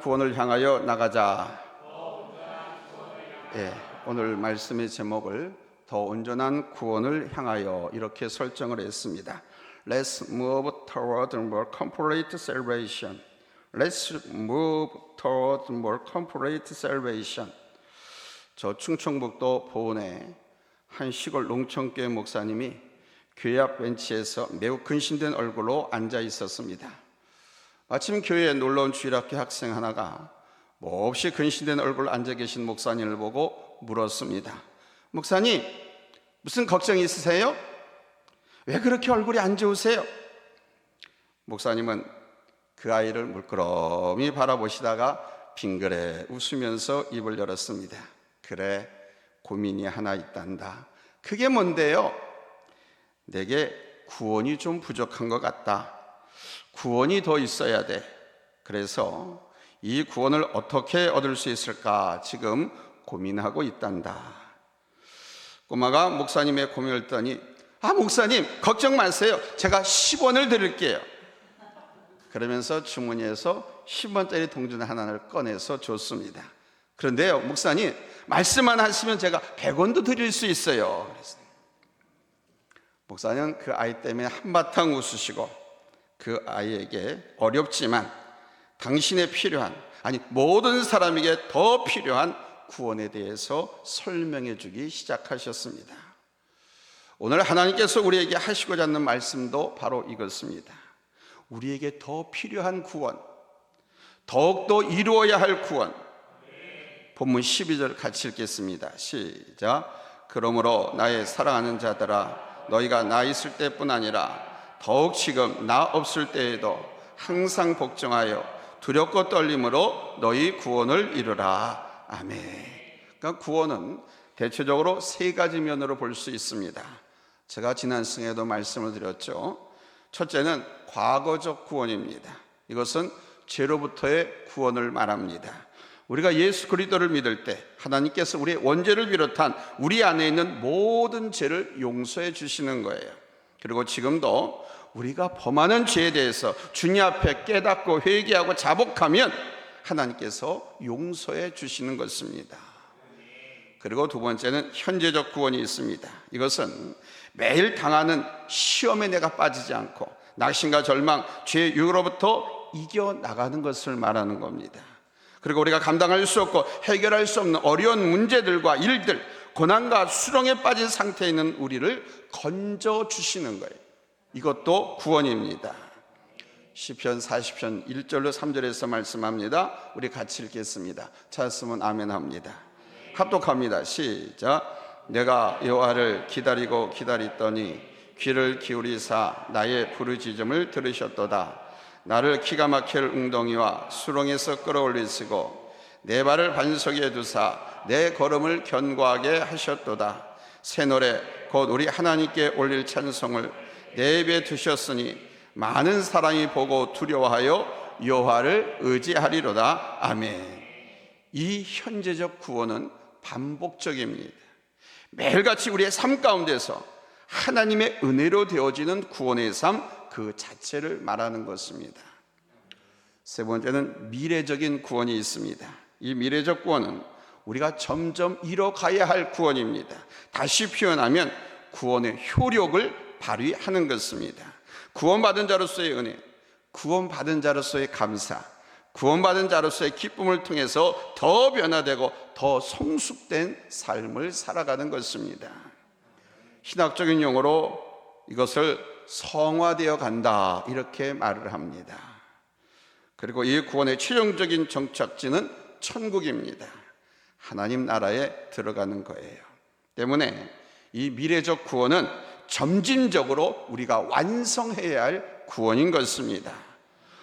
구원을 향하여 나가자. 오늘 말씀의 제목을 더 온전한 구원을 향하여 이렇게 설정을 했습니다. Let's move toward more complete salvation. Let's move toward more complete salvation. 저 충청북도 보은의 한 시골 농촌교회 목사님이 교회 앞 벤치에서 매우 근심된 얼굴로 앉아 있었습니다. 마침 교회에 놀러온 주일학교 학생 하나가 몹시 근심된 얼굴로 앉아 계신 목사님을 보고 물었습니다. 목사님, 무슨 걱정이 있으세요? 왜 그렇게 얼굴이 안 좋으세요? 목사님은 그 아이를 물끄러미 바라보시다가 빙그레 웃으면서 입을 열었습니다. 그래, 고민이 하나 있단다. 그게 뭔데요? 내게 구원이 좀 부족한 것 같다. 구원이 더 있어야 돼. 그래서 이 구원을 어떻게 얻을 수 있을까 지금 고민하고 있단다. 꼬마가 목사님의 고민을 듣더니 목사님 걱정 마세요. 제가 10원을 드릴게요. 그러면서 주머니에서 10원짜리 동전 하나를 꺼내서 줬습니다. 그런데요, 목사님 말씀만 하시면 제가 100원도 드릴 수 있어요. 그랬어요. 목사님은 그 아이 때문에 한바탕 웃으시고 그 아이에게 어렵지만 당신의 필요한, 모든 사람에게 더 필요한 구원에 대해서 설명해 주기 시작하셨습니다. 오늘 하나님께서 우리에게 하시고자 하는 말씀도 바로 이것입니다. 우리에게 더 필요한 구원, 더욱더 이루어야 할 구원. 본문 12절 같이 읽겠습니다. 시작. 그러므로 나의 사랑하는 자들아, 너희가 나 있을 때뿐 아니라 더욱 지금 나 없을 때에도 항상 복종하여 두렵고 떨림으로 너희 구원을 이루라. 아멘. 그러니까 구원은 대체적으로 세 가지 면으로 볼 수 있습니다. 제가 지난 시간에도 말씀을 드렸죠. 첫째는 과거적 구원입니다. 이것은 죄로부터의 구원을 말합니다. 우리가 예수 그리스도를 믿을 때 하나님께서 우리의 원죄를 비롯한 우리 안에 있는 모든 죄를 용서해 주시는 거예요. 그리고 지금도 우리가 범하는 죄에 대해서 주님 앞에 깨닫고 회개하고 자복하면 하나님께서 용서해 주시는 것입니다. 그리고 두 번째는 현재적 구원이 있습니다. 이것은 매일 당하는 시험에 내가 빠지지 않고 낙심과 절망, 죄의 유혹으로부터 이겨나가는 것을 말하는 겁니다. 그리고 우리가 감당할 수 없고 해결할 수 없는 어려운 문제들과 일들, 고난과 수렁에 빠진 상태에 있는 우리를 건져주시는 거예요. 이것도 구원입니다. 시편 40편 1절로 3절에서 말씀합니다. 우리 같이 읽겠습니다. 찾았으면 아멘 합니다. 합독합니다. 시작. 내가 여호와를 기다리고 기다렸더니 귀를 기울이사 나의 부르짖음을 들으셨도다. 나를 기가 막힐 웅덩이와 수렁에서 끌어올리시고 내 발을 반석에 두사 내 걸음을 견고하게 하셨도다. 새 노래 곧 우리 하나님께 올릴 찬송을 내 입에 두셨으니 많은 사람이 보고 두려워하여 여호와를 의지하리로다. 아멘. 이 현재적 구원은 반복적입니다. 매일같이 우리의 삶 가운데서 하나님의 은혜로 되어지는 구원의 삶 그 자체를 말하는 것입니다. 세 번째는 미래적인 구원이 있습니다. 이 미래적 구원은 우리가 점점 이뤄가야 할 구원입니다. 다시 표현하면 구원의 효력을 발휘하는 것입니다. 구원받은 자로서의 은혜, 구원받은 자로서의 감사, 구원받은 자로서의 기쁨을 통해서 더 변화되고 더 성숙된 삶을 살아가는 것입니다. 신학적인 용어로 이것을 성화되어 간다 이렇게 말을 합니다. 그리고 이 구원의 최종적인 정착지는 천국입니다. 하나님 나라에 들어가는 거예요. 때문에 이 미래적 구원은 점진적으로 우리가 완성해야 할 구원인 것입니다.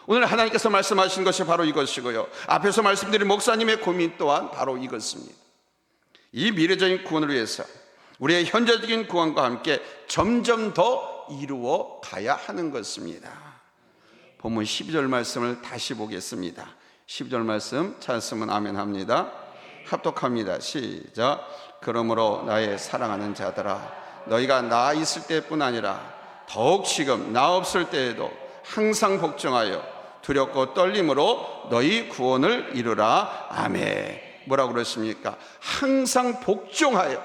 오늘 하나님께서 말씀하신 것이 바로 이것이고요, 앞에서 말씀드린 목사님의 고민 또한 바로 이것입니다. 이 미래적인 구원을 위해서 우리의 현재적인 구원과 함께 점점 더 이루어 가야 하는 것입니다. 본문 12절 말씀을 다시 보겠습니다. 12절 말씀 찾았으면 아멘 합니다. 합독합니다. 시작. 그러므로 나의 사랑하는 자들아, 너희가 나 있을 때뿐 아니라 더욱 지금 나 없을 때에도 항상 복종하여 두렵고 떨림으로 너희 구원을 이루라. 아멘. 뭐라고 그랬습니까? 항상 복종하여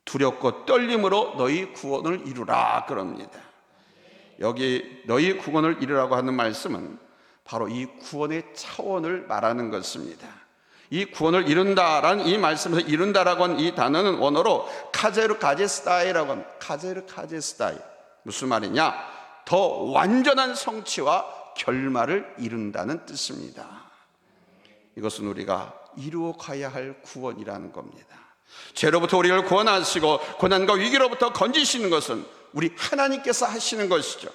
두렵고 떨림으로 너희 구원을 이루라 그럽니다. 여기 너희 구원을 이루라고 하는 말씀은 바로 이 구원의 차원을 말하는 것입니다. 이 구원을 이룬다라는 이 말씀에서 이룬다라고 하는 이 단어는 원어로 카제르 카제스타이라고 합니다. 카제르 카제스타이. 무슨 말이냐? 더 완전한 성취와 결말을 이룬다는 뜻입니다. 이것은 우리가 이루어 가야 할 구원이라는 겁니다. 죄로부터 우리를 구원하시고 고난과 위기로부터 건지시는 것은 우리 하나님께서 하시는 것이죠.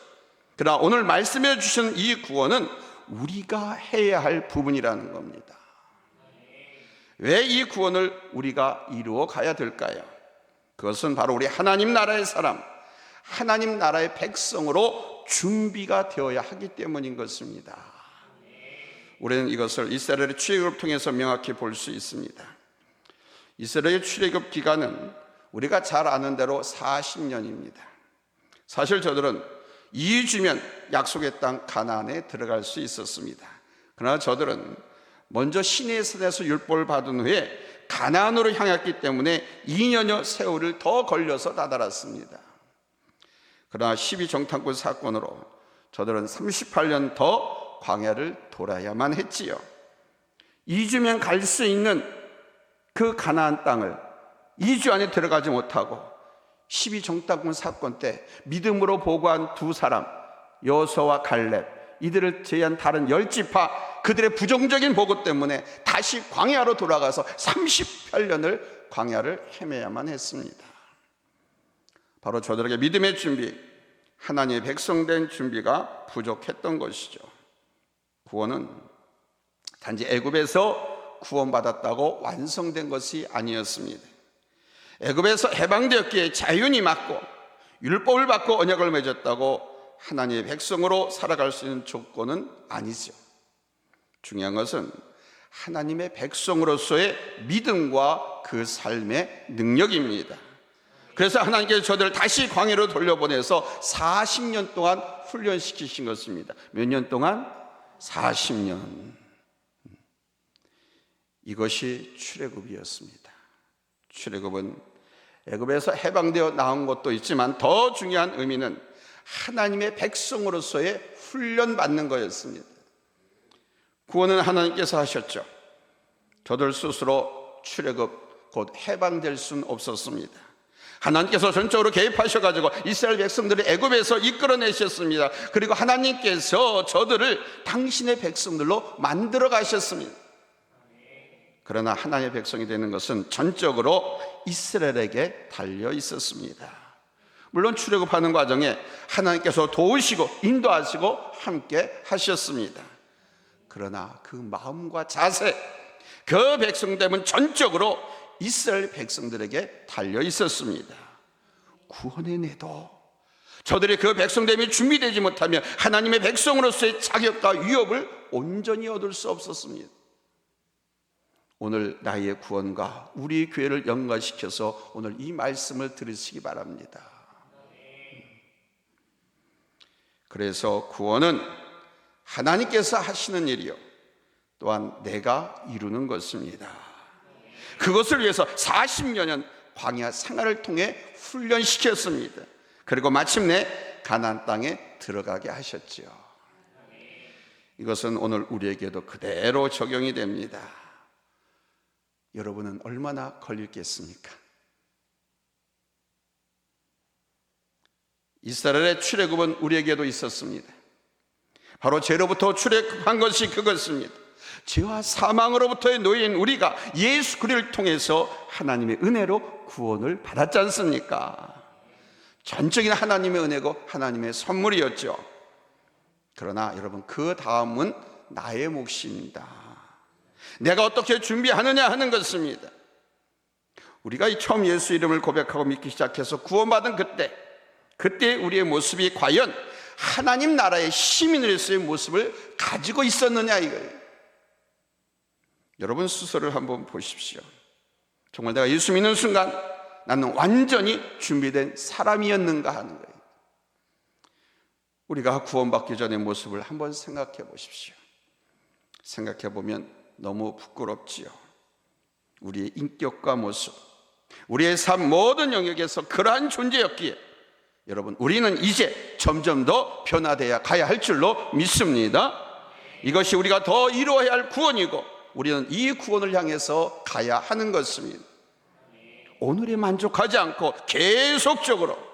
그러나 오늘 말씀해 주신 이 구원은 우리가 해야 할 부분이라는 겁니다. 왜 이 구원을 우리가 이루어 가야 될까요? 그것은 바로 우리 하나님 나라의 사람, 하나님 나라의 백성으로 준비가 되어야 하기 때문인 것입니다. 우리는 이것을 이스라엘의 출애굽을 통해서 명확히 볼 수 있습니다. 이스라엘의 출애굽 기간은 우리가 잘 아는 대로 40년입니다. 사실 저들은 2주면 약속의 땅 가나안에 들어갈 수 있었습니다. 그러나 저들은 먼저 시내의 산에서 율법을 받은 후에 가나안으로 향했기 때문에 2년여 세월을 더 걸려서 다다랐습니다. 그러나 12정탐꾼 사건으로 저들은 38년 더 광야를 돌아야만 했지요. 2주면 갈 수 있는 그 가나안 땅을 2주 안에 들어가지 못하고 12정탐꾼 사건 때 믿음으로 보고한 두 사람, 여호수아와 갈렙, 이들을 제외한 다른 10지파, 그들의 부정적인 보고 때문에 다시 광야로 돌아가서 38년을 광야를 헤매야만 했습니다. 바로 저들에게 믿음의 준비, 하나님의 백성된 준비가 부족했던 것이죠. 구원은 단지 애굽에서 구원받았다고 완성된 것이 아니었습니다. 애굽에서 해방되었기에 자유니 맞고 율법을 받고 언약을 맺었다고 하나님의 백성으로 살아갈 수 있는 조건은 아니죠. 중요한 것은 하나님의 백성으로서의 믿음과 그 삶의 능력입니다. 그래서 하나님께서 저들을 다시 광야로 돌려보내서 40년 동안 훈련시키신 것입니다. 몇 년 동안? 40년. 이것이 출애굽이었습니다. 출애굽은 애굽에서 해방되어 나온 것도 있지만 더 중요한 의미는 하나님의 백성으로서의 훈련받는 거였습니다. 구원은 하나님께서 하셨죠. 저들 스스로 출애굽 곧 해방될 수는 없었습니다. 하나님께서 전적으로 개입하셔가지고 이스라엘 백성들을 애굽에서 이끌어내셨습니다. 그리고 하나님께서 저들을 당신의 백성들로 만들어 가셨습니다. 그러나 하나님의 백성이 되는 것은 전적으로 이스라엘에게 달려 있었습니다. 물론 출애굽하는 과정에 하나님께서 도우시고 인도하시고 함께 하셨습니다. 그러나 그 마음과 자세, 그 백성됨은 전적으로 이스라엘 백성들에게 달려 있었습니다. 구원의 내도 저들이 그 백성됨이 준비되지 못하면 하나님의 백성으로서의 자격과 위협을 온전히 얻을 수 없었습니다. 오늘 나의 구원과 우리 교회를 연관시켜서 오늘 이 말씀을 들으시기 바랍니다. 그래서 구원은 하나님께서 하시는 일이요 또한 내가 이루는 것입니다. 그것을 위해서 40년 광야 생활을 통해 훈련시켰습니다. 그리고 마침내 가나안 땅에 들어가게 하셨지요. 이것은 오늘 우리에게도 그대로 적용이 됩니다. 여러분은 얼마나 걸리겠습니까? 이스라엘의 출애굽은 우리에게도 있었습니다. 바로 죄로부터 출애굽한 것이 그것입니다. 죄와 사망으로부터의 노예인 우리가 예수 그리스도를 통해서 하나님의 은혜로 구원을 받았지 않습니까? 전적인 하나님의 은혜고 하나님의 선물이었죠. 그러나 여러분, 그 다음은 나의 몫입니다. 내가 어떻게 준비하느냐 하는 것입니다. 우리가 처음 예수 이름을 고백하고 믿기 시작해서 구원받은 그때 우리의 모습이 과연 하나님 나라의 시민으로서의 모습을 가지고 있었느냐 이거예요. 여러분 스스로를 한번 보십시오. 정말 내가 예수 믿는 순간 나는 완전히 준비된 사람이었는가 하는 거예요. 우리가 구원받기 전의 모습을 한번 생각해 보십시오. 생각해 보면 너무 부끄럽지요. 우리의 인격과 모습, 우리의 삶 모든 영역에서 그러한 존재였기에 여러분, 우리는 이제 점점 더 변화되어 가야 할 줄로 믿습니다. 이것이 우리가 더 이루어야 할 구원이고 우리는 이 구원을 향해서 가야 하는 것입니다. 오늘에 만족하지 않고 계속적으로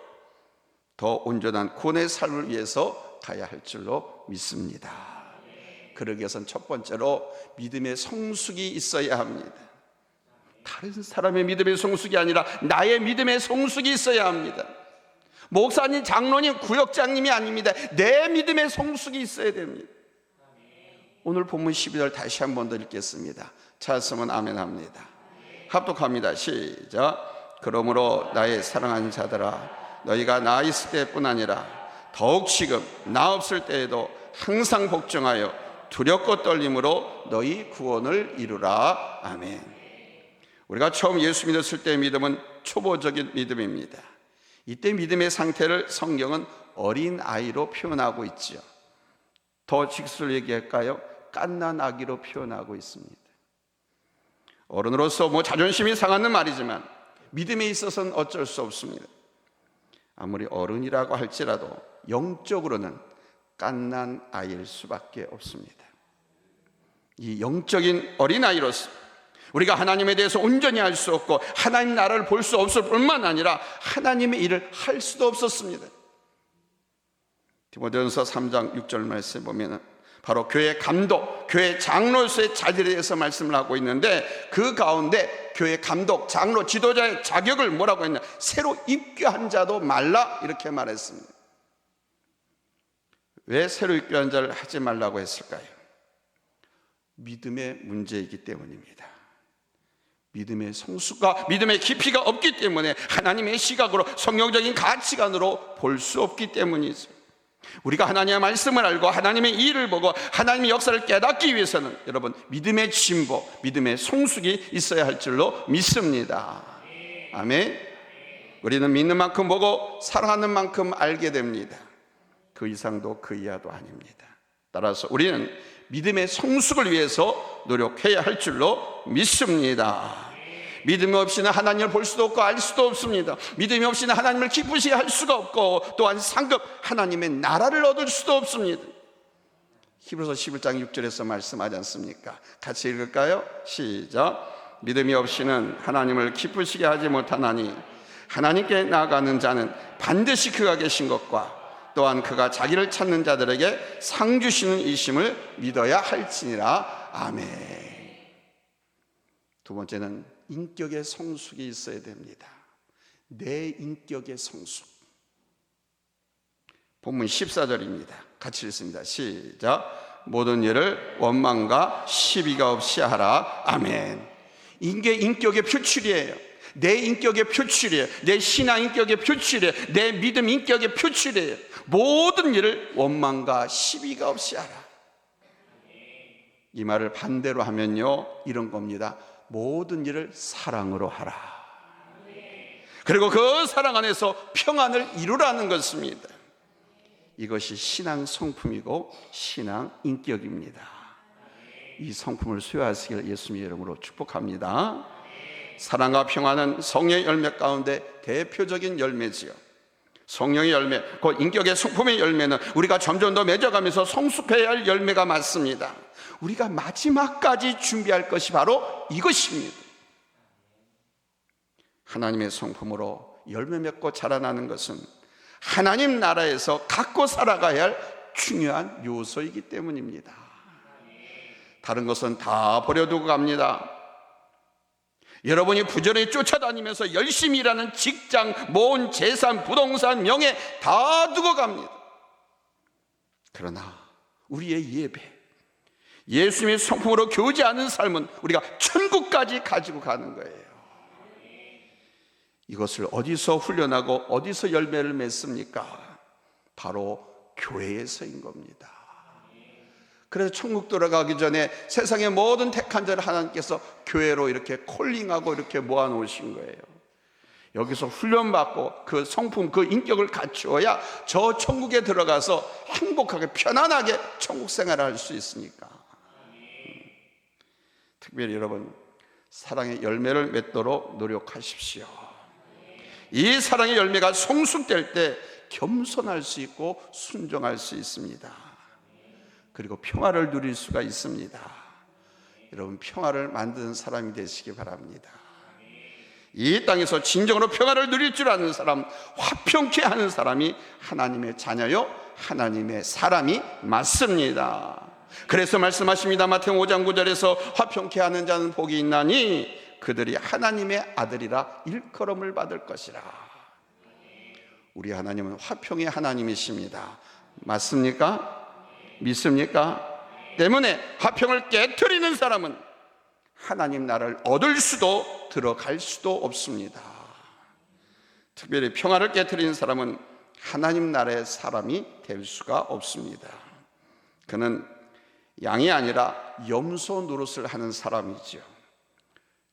더 온전한 구원의 삶을 위해서 가야 할 줄로 믿습니다. 그러기 위해서는 첫 번째로 믿음의 성숙이 있어야 합니다. 다른 사람의 믿음의 성숙이 아니라 나의 믿음의 성숙이 있어야 합니다. 목사님, 장로님, 구역장님이 아닙니다. 내 믿음의 성숙이 있어야 됩니다. 오늘 본문 12절 다시 한 번 더 읽겠습니다. 찾았으면 아멘 합니다. 합독합니다. 시작. 그러므로 나의 사랑하는 자들아, 너희가 나 있을 때뿐 아니라 더욱 지금 나 없을 때에도 항상 복종하여 두렵고 떨림으로 너희 구원을 이루라. 아멘. 우리가 처음 예수 믿었을 때의 믿음은 초보적인 믿음입니다. 이때 믿음의 상태를 성경은 어린 아이로 표현하고 있지요. 더 직설로 얘기할까요? 갓난 아기로 표현하고 있습니다. 어른으로서 자존심이 상하는 말이지만 믿음에 있어서는 어쩔 수 없습니다. 아무리 어른이라고 할지라도 영적으로는 갓난 아이일 수밖에 없습니다. 이 영적인 어린아이로서 우리가 하나님에 대해서 온전히 알 수 없고 하나님 나라를 볼 수 없을 뿐만 아니라 하나님의 일을 할 수도 없었습니다. 디모데전서 3장 6절 말씀에 보면 바로 교회 감독, 교회 장로로서의 자질에 대해서 말씀을 하고 있는데 그 가운데 교회 감독, 장로, 지도자의 자격을 뭐라고 했냐? 새로 입교한 자도 말라 이렇게 말했습니다. 왜 새로 입교한 자를 하지 말라고 했을까요? 믿음의 문제이기 때문입니다. 믿음의 성숙과 믿음의 깊이가 없기 때문에 하나님의 시각으로 성경적인 가치관으로 볼 수 없기 때문이죠. 우리가 하나님의 말씀을 알고 하나님의 일을 보고 하나님의 역사를 깨닫기 위해서는 여러분 믿음의 진보, 믿음의 성숙이 있어야 할 줄로 믿습니다. 아멘. 우리는 믿는 만큼 보고 사랑하는 만큼 알게 됩니다. 그 이상도 그 이하도 아닙니다. 따라서 우리는 믿음의 성숙을 위해서 노력해야 할 줄로 믿습니다. 믿음이 없이는 하나님을 볼 수도 없고 알 수도 없습니다. 믿음이 없이는 하나님을 기쁘시게 할 수가 없고 또한 상급 하나님의 나라를 얻을 수도 없습니다. 히브리서 11장 6절에서 말씀하지 않습니까? 같이 읽을까요? 시작. 믿음이 없이는 하나님을 기쁘시게 하지 못하나니 하나님께 나아가는 자는 반드시 그가 계신 것과 또한 그가 자기를 찾는 자들에게 상 주시는 이심을 믿어야 할지니라. 아멘. 두 번째는 인격의 성숙이 있어야 됩니다. 내 인격의 성숙. 본문 14절입니다. 같이 읽습니다. 시작. 모든 일을 원망과 시비가 없이 하라. 아멘. 이게 인격의 표출이에요. 내 인격의 표출이에요. 내 신앙 인격의 표출이에요. 내 믿음 인격의 표출이에요. 모든 일을 원망과 시비가 없이 하라. 이 말을 반대로 하면요, 이런 겁니다. 모든 일을 사랑으로 하라. 그리고 그 사랑 안에서 평안을 이루라는 것입니다. 이것이 신앙 성품이고 신앙 인격입니다. 이 성품을 수여하시길 예수님의 이름으로 축복합니다. 사랑과 평안은 성령의 열매 가운데 대표적인 열매지요. 성령의 열매, 그 인격의 성품의 열매는 우리가 점점 더 맺어가면서 성숙해야 할 열매가 맞습니다. 우리가 마지막까지 준비할 것이 바로 이것입니다. 하나님의 성품으로 열매 맺고 자라나는 것은 하나님 나라에서 갖고 살아가야 할 중요한 요소이기 때문입니다. 다른 것은 다 버려두고 갑니다. 여러분이 부지런히 쫓아다니면서 열심히 일하는 직장, 모은, 재산, 부동산, 명예 다 두고 갑니다. 그러나 우리의 예배, 예수님의 성품으로 교제하는 삶은 우리가 천국까지 가지고 가는 거예요. 이것을 어디서 훈련하고 어디서 열매를 맺습니까? 바로 교회에서인 겁니다. 그래서 천국 들어가기 전에 세상의 모든 택한 자를 하나님께서 교회로 이렇게 콜링하고 이렇게 모아놓으신 거예요. 여기서 훈련받고 그 성품, 그 인격을 갖추어야 저 천국에 들어가서 행복하게 편안하게 천국 생활을 할 수 있으니까. 특별히 여러분, 사랑의 열매를 맺도록 노력하십시오. 이 사랑의 열매가 성숙될 때 겸손할 수 있고 순종할 수 있습니다. 그리고 평화를 누릴 수가 있습니다. 여러분, 평화를 만드는 사람이 되시기 바랍니다. 이 땅에서 진정으로 평화를 누릴 줄 아는 사람, 화평케 하는 사람이 하나님의 자녀요, 하나님의 사람이 맞습니다. 그래서 말씀하십니다. 마태복음 5장 9절에서 화평케 하는 자는 복이 있나니 그들이 하나님의 아들이라 일컬음을 받을 것이라. 우리 하나님은 화평의 하나님이십니다. 맞습니까? 믿습니까? 때문에 화평을 깨트리는 사람은 하나님 나라를 얻을 수도 들어갈 수도 없습니다. 특별히 평화를 깨트리는 사람은 하나님 나라의 사람이 될 수가 없습니다. 그는 양이 아니라 염소 노릇을 하는 사람이죠.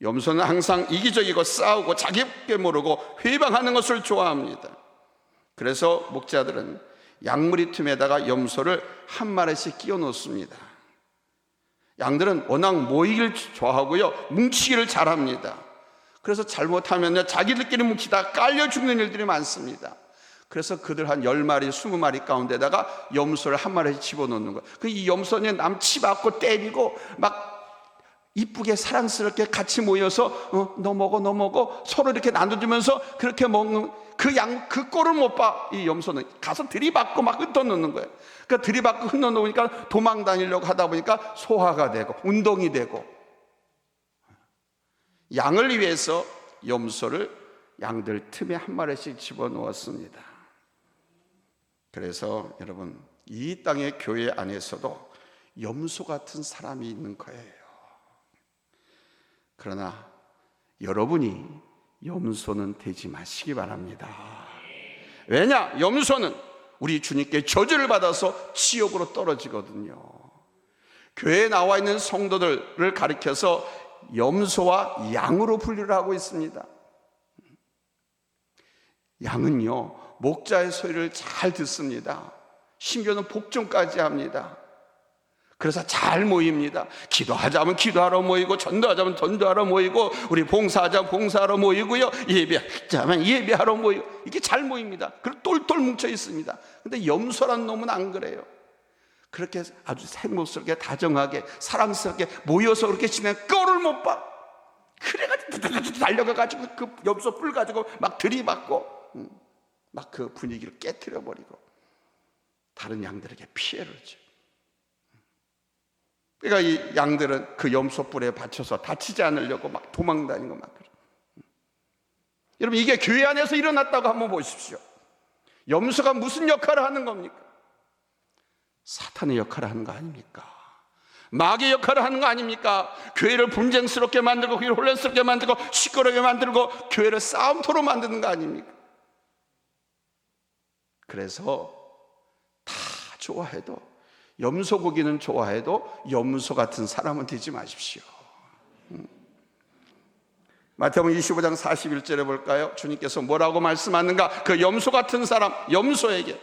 염소는 항상 이기적이고 싸우고 자기밖에 모르고 회방하는 것을 좋아합니다. 그래서 목자들은 양무리 틈에다가 염소를 한 마리씩 끼워 놓습니다. 양들은 워낙 모이기를 좋아하고요, 뭉치기를 잘합니다. 그래서 잘못하면 자기들끼리 뭉치다 깔려 죽는 일들이 많습니다. 그래서 그들 한 10마리, 20마리 가운데다가 염소를 한 마리씩 집어넣는 거예요. 이 염소는 남치 받고 때리고 막 이쁘게 사랑스럽게 같이 모여서 너 먹어 서로 이렇게 나눠주면서 그렇게 먹는 그 꼴을 못 봐. 이 염소는 가서 들이받고 막 흩어놓는 거예요. 그러니까 들이받고 흩어놓으니까 도망 다니려고 하다 보니까 소화가 되고 운동이 되고, 양을 위해서 염소를 양들 틈에 한 마리씩 집어넣었습니다. 그래서 여러분, 이 땅의 교회 안에서도 염소 같은 사람이 있는 거예요. 그러나 여러분이 염소는 되지 마시기 바랍니다. 왜냐? 염소는 우리 주님께 저주를 받아서 지옥으로 떨어지거든요. 교회에 나와 있는 성도들을 가리켜서 염소와 양으로 분류를 하고 있습니다. 양은요, 목자의 소리를 잘 듣습니다. 심지어는 복종까지 합니다. 그래서 잘 모입니다. 기도하자면 기도하러 모이고, 전도하자면 전도하러 모이고, 우리 봉사하자면 봉사하러 모이고요, 예배하자면 예배하러 모이고, 이렇게 잘 모입니다. 그리고 똘똘 뭉쳐 있습니다. 근데 염소란 놈은 안 그래요. 그렇게 아주 생목스럽게 다정하게 사랑스럽게 모여서 그렇게 지내 꼴을 못 봐. 그래가지고 달려가가지고 그 염소 뿔 가지고 막 들이받고 막 그 분위기를 깨트려 버리고 다른 양들에게 피해를 줘. 그러니까 이 양들은 그 염소 뿔에 받쳐서 다치지 않으려고 막 도망다니고 막 그래. 여러분, 이게 교회 안에서 일어났다고 한번 보십시오. 염소가 무슨 역할을 하는 겁니까? 사탄의 역할을 하는 거 아닙니까? 마귀의 역할을 하는 거 아닙니까? 교회를 분쟁스럽게 만들고, 교회를 혼란스럽게 만들고, 시끄럽게 만들고, 교회를 싸움터로 만드는 거 아닙니까? 그래서 다 좋아해도, 염소 고기는 좋아해도 염소 같은 사람은 되지 마십시오. 마태복음 25장 41절에 볼까요? 주님께서 뭐라고 말씀하는가? 그 염소 같은 사람, 염소에게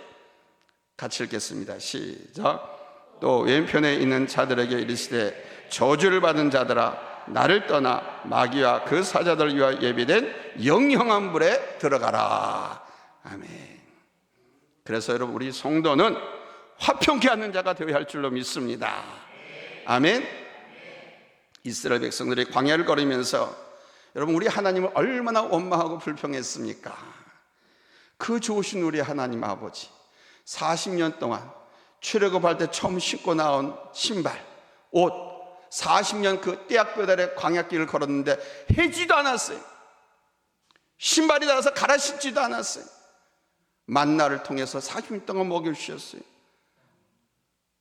같이 읽겠습니다. 시작. 또 왼편에 있는 자들에게 이르시되 저주를 받은 자들아, 나를 떠나 마귀와 그 사자들을 위하여 예비된 영영한 불에 들어가라. 아멘. 그래서 여러분, 우리 성도는 화평케 하는 자가 되어야 할 줄로 믿습니다. 아멘. 이스라엘 백성들이 광야를 걸으면서 여러분, 우리 하나님을 얼마나 원망하고 불평했습니까? 그 좋으신 우리 하나님 아버지, 40년 동안 출애굽할 때 처음 신고 나온 신발, 옷, 40년 그 떼약볕 광야길을 걸었는데 해지도 않았어요. 신발이 닳아서 갈아 신지도 않았어요. 만나를 통해서 40년 동안 먹여 주셨어요.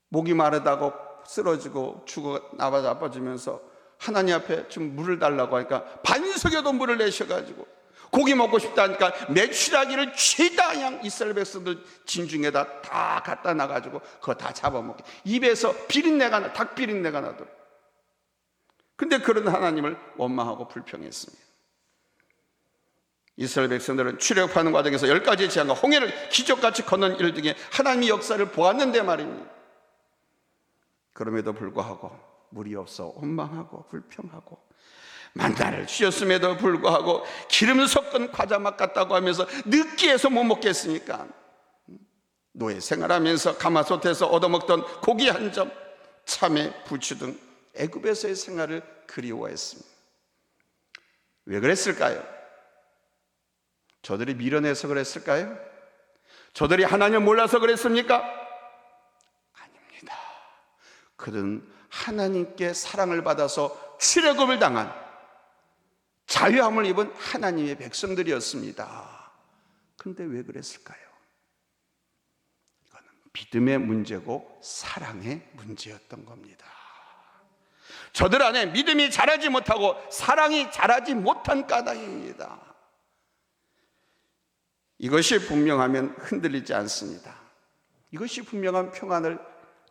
목이 마르다고 쓰러지고 죽어 나빠지면서 하나님 앞에 좀 물을 달라고 하니까 반석여도 물을 내셔가지고, 고기 먹고 싶다니까 메추라기를 죄다 그냥 이스라엘 백성들 진중에다 다 갖다 놔가지고 그거 다 잡아먹게, 입에서 비린내가 나, 닭 비린내가 나도록. 근데 그런 하나님을 원망하고 불평했습니다. 이스라엘 백성들은 출애굽하는 과정에서 10가지의 재앙과 홍해를 기적같이 건넌 일 등의 하나님의 역사를 보았는데 말입니다. 그럼에도 불구하고 물이 없어 원망하고 불평하고, 만나를 주셨음에도 불구하고 기름 섞은 과자 맛 같다고 하면서 느끼해서 못 먹겠으니까 노예 생활하면서 가마솥에서 얻어먹던 고기 한 점, 참외, 부추 등 애굽에서의 생활을 그리워했습니다. 왜 그랬을까요? 저들이 미련해서 그랬을까요? 저들이 하나님을 몰라서 그랬습니까? 아닙니다. 그들은 하나님께 사랑을 받아서 출애굽을 당한 자유함을 입은 하나님의 백성들이었습니다. 그런데 왜 그랬을까요? 이거는 믿음의 문제고 사랑의 문제였던 겁니다. 저들 안에 믿음이 자라지 못하고 사랑이 자라지 못한 까닭입니다. 이것이 분명하면 흔들리지 않습니다. 이것이 분명한 평안을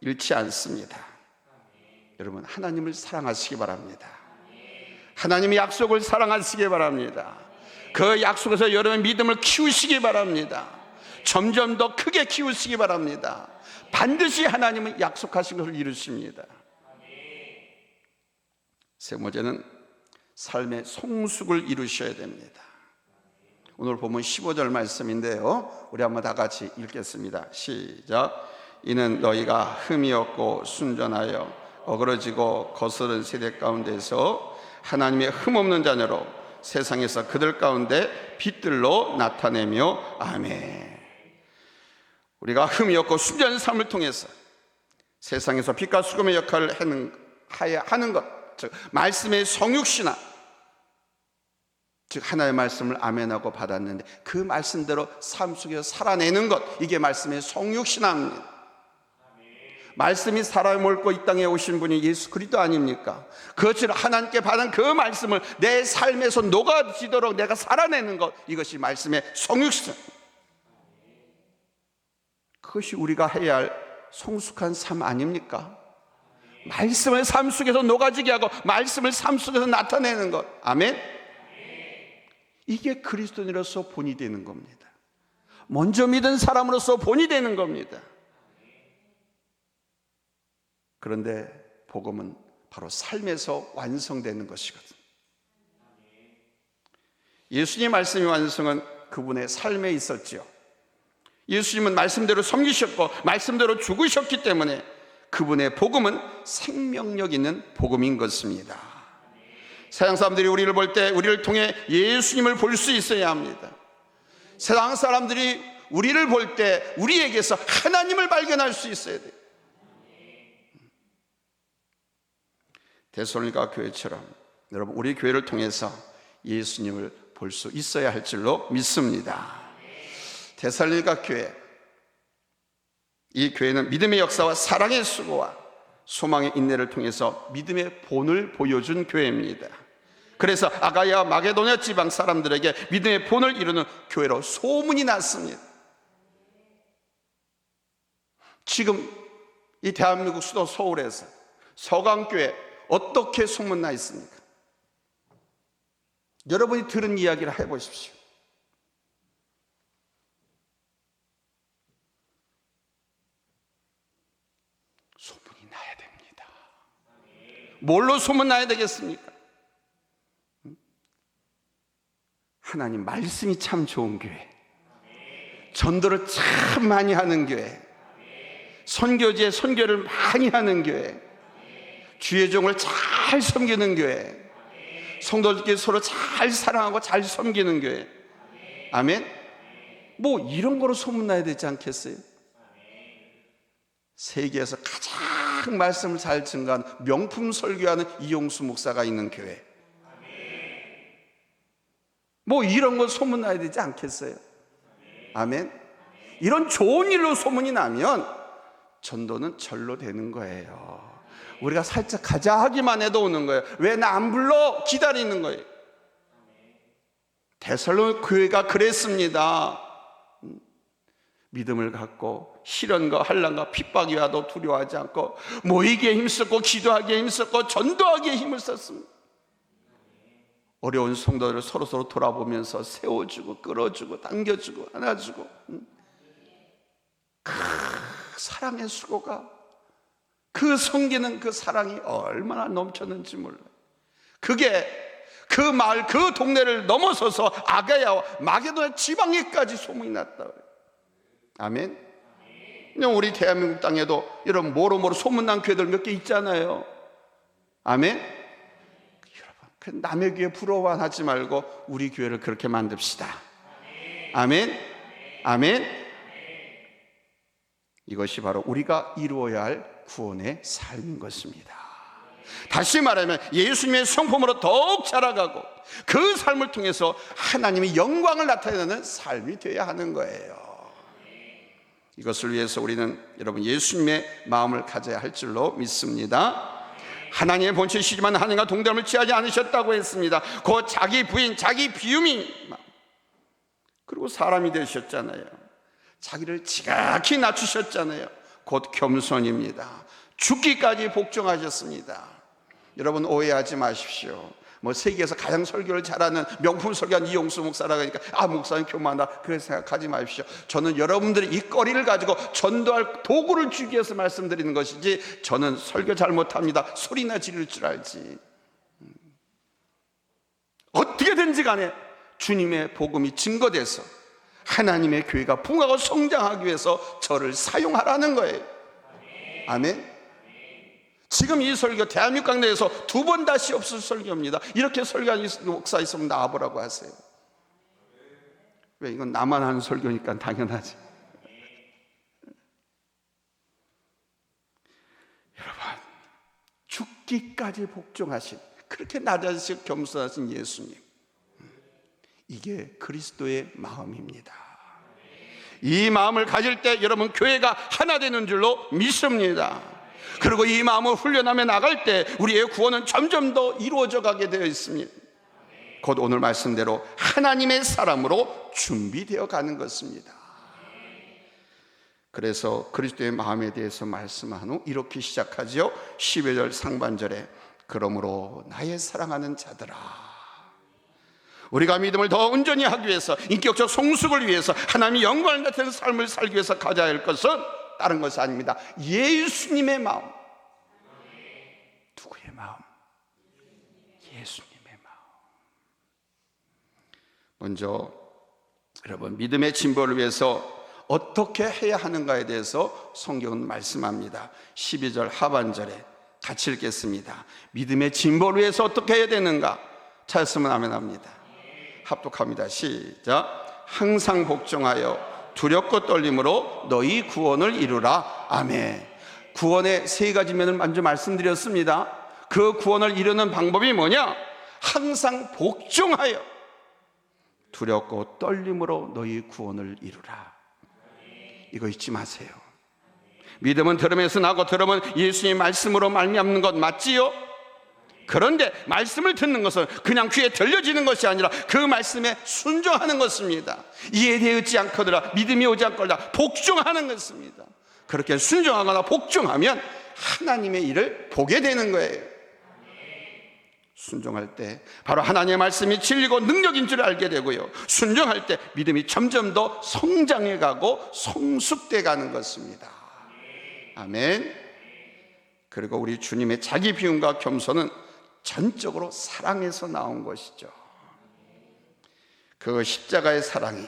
잃지 않습니다. 여러분, 하나님을 사랑하시기 바랍니다. 하나님의 약속을 사랑하시기 바랍니다. 그 약속에서 여러분의 믿음을 키우시기 바랍니다. 점점 더 크게 키우시기 바랍니다. 반드시 하나님은 약속하신 것을 이루십니다. 세 번째는 삶의 성숙을 이루셔야 됩니다. 오늘 보면 15절 말씀인데요, 우리 한번 다 같이 읽겠습니다. 시작. 이는 너희가 흠이 없고 순전하여 어그러지고 거스른 세대 가운데서 하나님의 흠없는 자녀로 세상에서 그들 가운데 빛들로 나타내며 아멘. 우리가 흠이 없고 순전한 삶을 통해서 세상에서 빛과 수금의 역할을 하는 것, 즉 말씀의 성육신화, 즉 하나의 말씀을 아멘하고 받았는데 그 말씀대로 삶 속에서 살아내는 것, 이게 말씀의 성육신화입니다. 말씀이 사람을 몰고 이 땅에 오신 분이 예수 그리스도 아닙니까? 그것을 하나님께 받은 그 말씀을 내 삶에서 녹아지도록 내가 살아내는 것, 이것이 말씀의 성육신. 그것이 우리가 해야 할 성숙한 삶 아닙니까? 말씀을 삶 속에서 녹아지게 하고 말씀을 삶 속에서 나타내는 것. 아멘. 이게 그리스도인으로서 본이 되는 겁니다. 먼저 믿은 사람으로서 본이 되는 겁니다. 그런데 복음은 바로 삶에서 완성되는 것이거든요. 예수님의 말씀의 완성은 그분의 삶에 있었지요. 예수님은 말씀대로 섬기셨고 말씀대로 죽으셨기 때문에 그분의 복음은 생명력 있는 복음인 것입니다. 세상 사람들이 우리를 볼 때 우리를 통해 예수님을 볼 수 있어야 합니다. 세상 사람들이 우리를 볼 때 우리에게서 하나님을 발견할 수 있어야 돼요. 데살로니가 교회처럼 여러분, 우리 교회를 통해서 예수님을 볼 수 있어야 할 줄로 믿습니다. 데살로니가 교회, 이 교회는 믿음의 역사와 사랑의 수고와 소망의 인내를 통해서 믿음의 본을 보여준 교회입니다. 그래서 아가야 마게도냐 지방 사람들에게 믿음의 본을 이루는 교회로 소문이 났습니다. 지금 이 대한민국 수도 서울에서 서강교회 어떻게 소문나 있습니까? 여러분이 들은 이야기를 해보십시오. 소문이 나야 됩니다. 뭘로 소문나야 되겠습니까? 하나님 말씀이 참 좋은 교회, 전도를 참 많이 하는 교회, 선교지에 선교를 많이 하는 교회, 주의 종을 잘 섬기는 교회, 성도들끼리 서로 잘 사랑하고 잘 섬기는 교회. 아멘. 뭐 이런 거로 소문나야 되지 않겠어요? 세계에서 가장 말씀을 잘 증거한 명품 설교하는 이용수 목사가 있는 교회, 뭐 이런 거 소문나야 되지 않겠어요? 아멘. 이런 좋은 일로 소문이 나면 전도는 절로 되는 거예요. 우리가 살짝 가자 하기만 해도 오는 거예요. 왜 나 안 불러? 기다리는 거예요. 데살로니가 교회가 그랬습니다. 믿음을 갖고 시련과 환난과 핍박이 와도 두려워하지 않고 모이기에 힘썼고 기도하기에 힘썼고 전도하기에 힘을 썼습니다. 어려운 성도들을 서로서로 돌아보면서 세워주고 끌어주고 당겨주고 안아주고, 그 사랑의 수고가, 그 섬기는 그 사랑이 얼마나 넘쳤는지 몰라요. 그게 그 마을, 그 동네를 넘어서서 아가야와 마게도냐 지방에까지 소문이 났다. 아멘. 그냥 우리 대한민국 땅에도 이런 모로모로 소문난 교회들 몇 개 있잖아요. 아멘. 여러분, 남의 교회 부러워하지 말고 우리 교회를 그렇게 만듭시다. 아멘. 아멘. 이것이 바로 우리가 이루어야 할 구원의 삶인 것입니다. 다시 말하면 예수님의 성품으로 더욱 자라가고 그 삶을 통해서 하나님의 영광을 나타내는 삶이 되어야 하는 거예요. 이것을 위해서 우리는 여러분 예수님의 마음을 가져야 할 줄로 믿습니다. 하나님의 본체시지만 하나님과 동등함을 취하지 않으셨다고 했습니다. 곧 자기 부인, 자기 비움이, 그리고 사람이 되셨잖아요. 자기를 지각히 낮추셨잖아요. 곧 겸손입니다. 죽기까지 복종하셨습니다. 여러분 오해하지 마십시오. 뭐 세계에서 가장 설교를 잘하는 명품 설교한 이용수 목사라고 하니까 목사님 교만하다 그렇게 생각하지 마십시오. 저는 여러분들이 이 거리를 가지고 전도할 도구를 주기 위해서 말씀드리는 것이지, 저는 설교 잘 못합니다 소리나 지를 줄 알지. 어떻게든지 간에 주님의 복음이 증거돼서 하나님의 교회가 부흥하고 성장하기 위해서 저를 사용하라는 거예요. 아멘. 지금 이 설교 대한민국 강단에서 2번 다시 없을 설교입니다. 이렇게 설교한 목사 있으면 나와보라고 하세요. 왜? 이건 나만 하는 설교니까 당연하지. 여러분, 죽기까지 복종하신, 그렇게 낮아지시고 겸손하신 예수님, 이게 그리스도의 마음입니다. 이 마음을 가질 때 여러분 교회가 하나 되는 줄로 믿습니다. 그리고 이 마음을 훈련하며 나갈 때 우리의 구원은 점점 더 이루어져 가게 되어 있습니다. 곧 오늘 말씀대로 하나님의 사람으로 준비되어 가는 것입니다. 그래서 그리스도의 마음에 대해서 말씀한 후 이렇게 시작하죠. 12절 상반절에 그러므로 나의 사랑하는 자들아, 우리가 믿음을 더 온전히 하기 위해서, 인격적 성숙을 위해서, 하나님의 영광을 나타내는 삶을 살기 위해서 가져야 할 것은 다른 것이 아닙니다. 예수님의 마음. 누구의 마음? 예수님의 마음. 먼저 여러분 믿음의 진보를 위해서 어떻게 해야 하는가에 대해서 성경은 말씀합니다. 12절 하반절에 같이 읽겠습니다. 믿음의 진보를 위해서 어떻게 해야 되는가? 찾았으면 아멘 합니다. 합독합니다. 시작. 항상 복종하여 두렵고 떨림으로 너희 구원을 이루라. 아멘. 구원의 3가지 면을 먼저 말씀드렸습니다. 그 구원을 이루는 방법이 뭐냐? 항상 복종하여 두렵고 떨림으로 너희 구원을 이루라. 이거 잊지 마세요. 믿음은 들음에서 나고 들음은 예수님의 말씀으로 말미암는 것 맞지요? 그런데 말씀을 듣는 것은 그냥 귀에 들려지는 것이 아니라 그 말씀에 순종하는 것입니다. 이해되지 않거나 믿음이 오지 않거나 복종하는 것입니다. 그렇게 순종하거나 복종하면 하나님의 일을 보게 되는 거예요. 순종할 때 바로 하나님의 말씀이 진리고 능력인 줄 알게 되고요, 순종할 때 믿음이 점점 더 성장해 가고 성숙돼 가는 것입니다. 아멘. 그리고 우리 주님의 자기 비움과 겸손은 전적으로 사랑에서 나온 것이죠. 그 십자가의 사랑이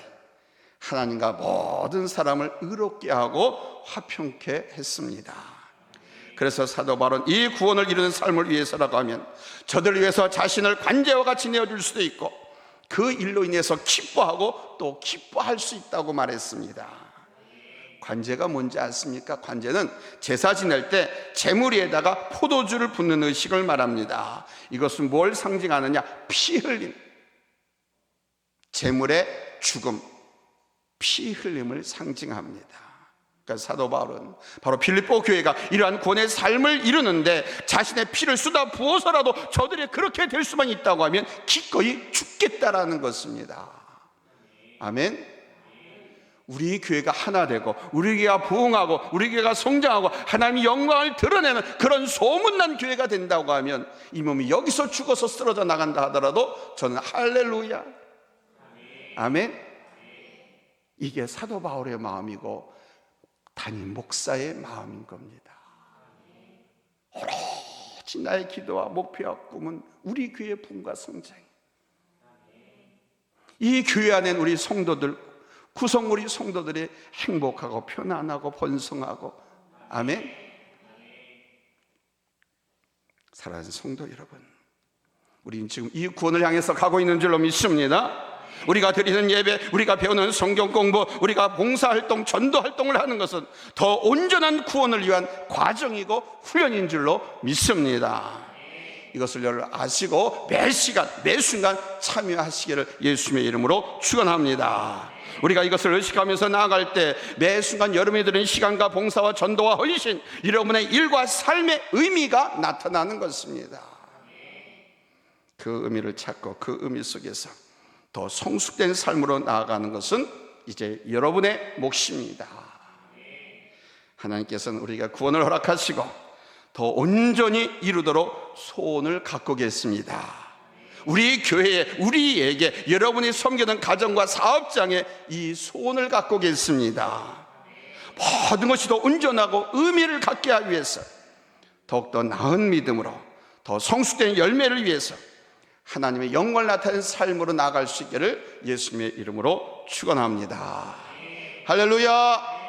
하나님과 모든 사람을 의롭게 하고 화평케 했습니다. 그래서 사도 바울은 이 구원을 이루는 삶을 위해서라고 하면 저들을 위해서 자신을 관제와 같이 내어줄 수도 있고 그 일로 인해서 기뻐하고 또 기뻐할 수 있다고 말했습니다. 관제가 뭔지 아십니까? 관제는 제사 지낼 때 제물 위에다가 포도주를 붓는 의식을 말합니다. 이것은 뭘 상징하느냐? 피 흘림, 제물의 죽음, 피 흘림을 상징합니다. 그러니까 사도 바울은 바로 빌립보 교회가 이러한 구원의 삶을 이루는데 자신의 피를 쏟아 부어서라도 저들이 그렇게 될 수만 있다고 하면 기꺼이 죽겠다라는 것입니다. 아멘. 우리 교회가 하나 되고 우리 교회가 부흥하고 우리 교회가 성장하고 하나님의 영광을 드러내는 그런 소문난 교회가 된다고 하면 이 몸이 여기서 죽어서 쓰러져 나간다 하더라도 저는 할렐루야, 아멘. 이게 사도 바울의 마음이고 담임 목사의 마음인 겁니다. 오로지 나의 기도와 목표와 꿈은 우리 교회의 부흥과 성장. 이 교회 안에 우리 성도들, 구성우리 성도들이 행복하고 편안하고 번성하고, 아멘. 사랑하는 성도 여러분, 우리는 지금 이 구원을 향해서 가고 있는 줄로 믿습니다. 우리가 드리는 예배, 우리가 배우는 성경 공부, 우리가 봉사활동, 전도활동을 하는 것은 더 온전한 구원을 위한 과정이고 훈련인 줄로 믿습니다. 이것을 여러분 아시고 매 시간, 매 순간 참여하시기를 예수님의 이름으로 축원합니다. 우리가 이것을 의식하면서 나아갈 때 매 순간 여러분이 드리는 시간과 봉사와 전도와 헌신, 여러분의 일과 삶의 의미가 나타나는 것입니다. 그 의미를 찾고 그 의미 속에서 더 성숙된 삶으로 나아가는 것은 이제 여러분의 몫입니다. 하나님께서는 우리가 구원을 허락하시고 더 온전히 이루도록 소원을 갖고 계십니다. 우리 교회에, 우리에게, 여러분이 섬기는 가정과 사업장에 이 소원을 갖고 계십니다. 모든 것이 더 온전하고 의미를 갖게 하기 위해서 더욱더 나은 믿음으로 더 성숙된 열매를 위해서 하나님의 영광을 나타내는 삶으로 나아갈 수 있기를 예수님의 이름으로 축원합니다. 할렐루야.